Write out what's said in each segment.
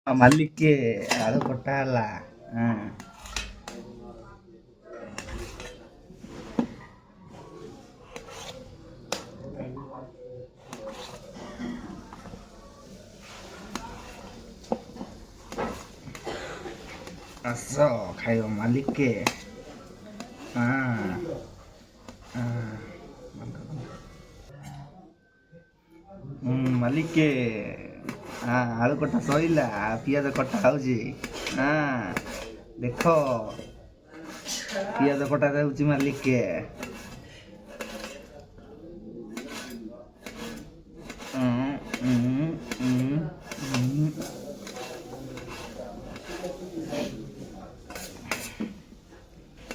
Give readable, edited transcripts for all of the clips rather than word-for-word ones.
ମାଲିକେ ଆଳୁ କଟା ହେଲା। ଆସ ଖାଇବ ମାଲିକେ। ମାଲିକେ ଆଳୁ କଟା ସଇଲା, ପିଆଜ କଟା ହଉଛି। ଦେଖ ପିଆଜ କଟା ଯାଉଛି ମାଲିକେ।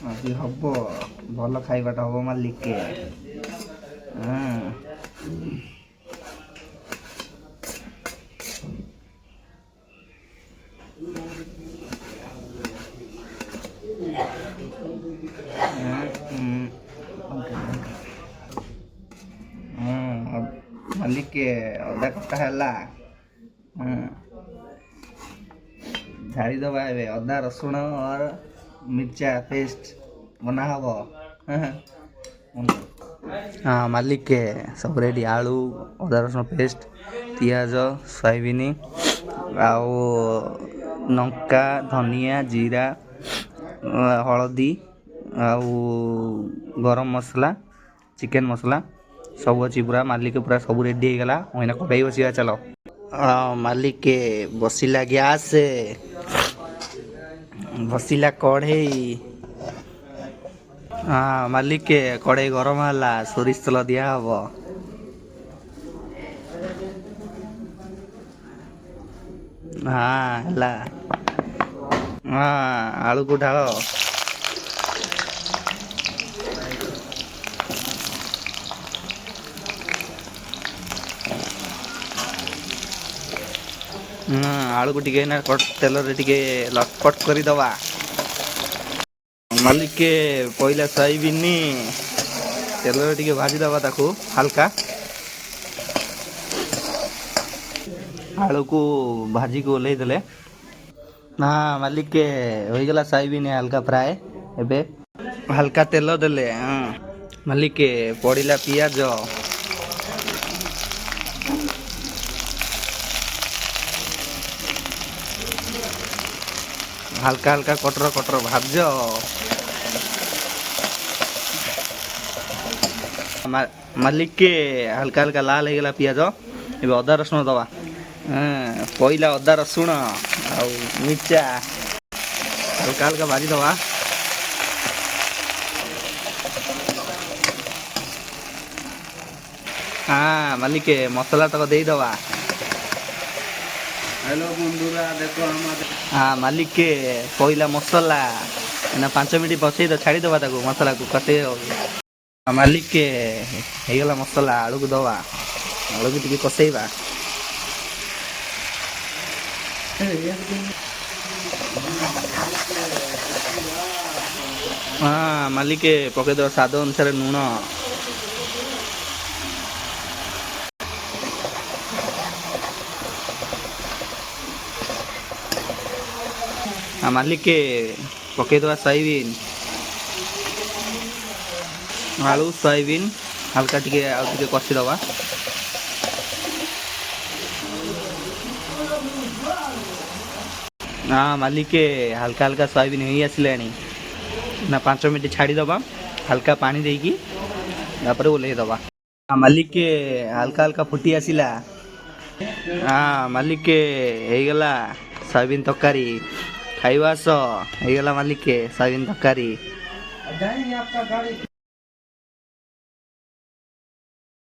ଆଜି ହବ ଭଲ ଖାଇବାଟା ହବ ମାଲିକେ। ମାଲିକେ ଅଦା କଟା ହେଲା। ଝାଡ଼ିଦବା ଏବେ ଅଦା ରସୁଣ और मिर्चा पेस्ट बना हब। ମାଲିକେ ସବୁ ରେଡ଼ି। ଆଳୁ, ଅଦା ରସୁଣ ପେଷ୍ଟ, ପିଆଜ, ସୋୟାବିନ ଆଉ ଲଙ୍କା, ଧନିଆ, ଜିରା, ହଳଦୀ ଆଉ ଗରମ ମସଲା, ଚିକେନ ମସଲା ସବୁ ଅଛି ପୁରା। ମାଲିକେ ପୁରା ସବୁ ରେଡ଼ି ହେଇଗଲା। ଏଇନା କଡ଼େଇ ବସିବା ଚାଲ। ମାଲିକେ ବସିଲା ଗ୍ୟାସ୍, ବସିଲା କଢ଼େଇ। ମାଲିକେ କଡ଼େଇ ଗରମ ହେଲା, ସୋରିଷ ତେଲ ଦିଆହବ। ହେଲା। ଆଳୁକୁ ଢାଳ। ଆଳୁକୁ ଟିକେ ନା ତେଲରେ ଟିକେ ଲଟପଟ କରିଦବା। ମାଲିକେ ପଇଲା ସୋୟାବିନ ତେଲରେ ଟିକେ ଭାଜିଦବା ତାକୁ ହାଲକା। ଆଳୁକୁ ଭାଜିକି ଓହ୍ଲେଇ ଦେଲେ। ମାଲିକେ ହୋଇଗଲା ସୋୟାବିନ ହାଲକା ଫ୍ରାଏ। ଏବେ ହାଲକା ତେଲ ଦେଲେ। ମାଲିକେ ପଡ଼ିଲା ପିଆଜ। ହାଲକା ହାଲକା କଟର କଟର ଭାଜ। ମାଲିକେ ହାଲକା ହାଲକା ଲାଲ ହେଇଗଲା ପିଆଜ। ଏବେ ଅଦା ରସୁଣ ଦବା। ପଇଲା ଅଦା ରସୁଣ ଆଉ ମିର୍ଚା ହାଲକା ହାଲକା ଭାଜିଦବା। ମାଲିକେ ମସଲା ତକ ଦେଇଦବା। ମାଲିକେ ପଇଲା ମସଲା। 5 ମିନିଟ୍ ବସେଇ ଛାଡ଼ିଦବା ତାକୁ, ମସଲାକୁ କଷେଇ। ମାଲିକେ ହେଇଗଲା ମସଲା। ଆଳୁକୁ ଦବା। ଆଳୁକୁ ଟିକେ କଷେଇବା। ମାଲିକେ ପକେଇଦବା ସ୍ୱାଦ ଅନୁସାରେ ଲୁଣ। ମାଲିକେ ପକେଇଦବା ସୋୟାବିନ। ଆଳୁ ସୋୟାବିନ ହାଲକା ଟିକେ ଆଉ ଟିକେ କଷିଦବା। ମାଲିକେ ହାଲକା ହାଲକା ସୋୟାବିନ ହେଇ ଆସିଲାଣି। 5 ମିନିଟ୍ ଛାଡ଼ିଦବା ହାଲକା ପାଣି ଦେଇକି, ତାପରେ ଓହ୍ଲେଇ ଦବା। ମାଲିକେ ହାଲକା ହାଲକା ଫୁଟି ଆସିଲା। ମାଲିକେ ହେଇଗଲା ସୋୟାବିନ ତରକାରୀ। ଖାଇବା ଆସ। ହେଇଗଲା ମାଲିକେ ସୋୟାବିନ ତରକାରୀ।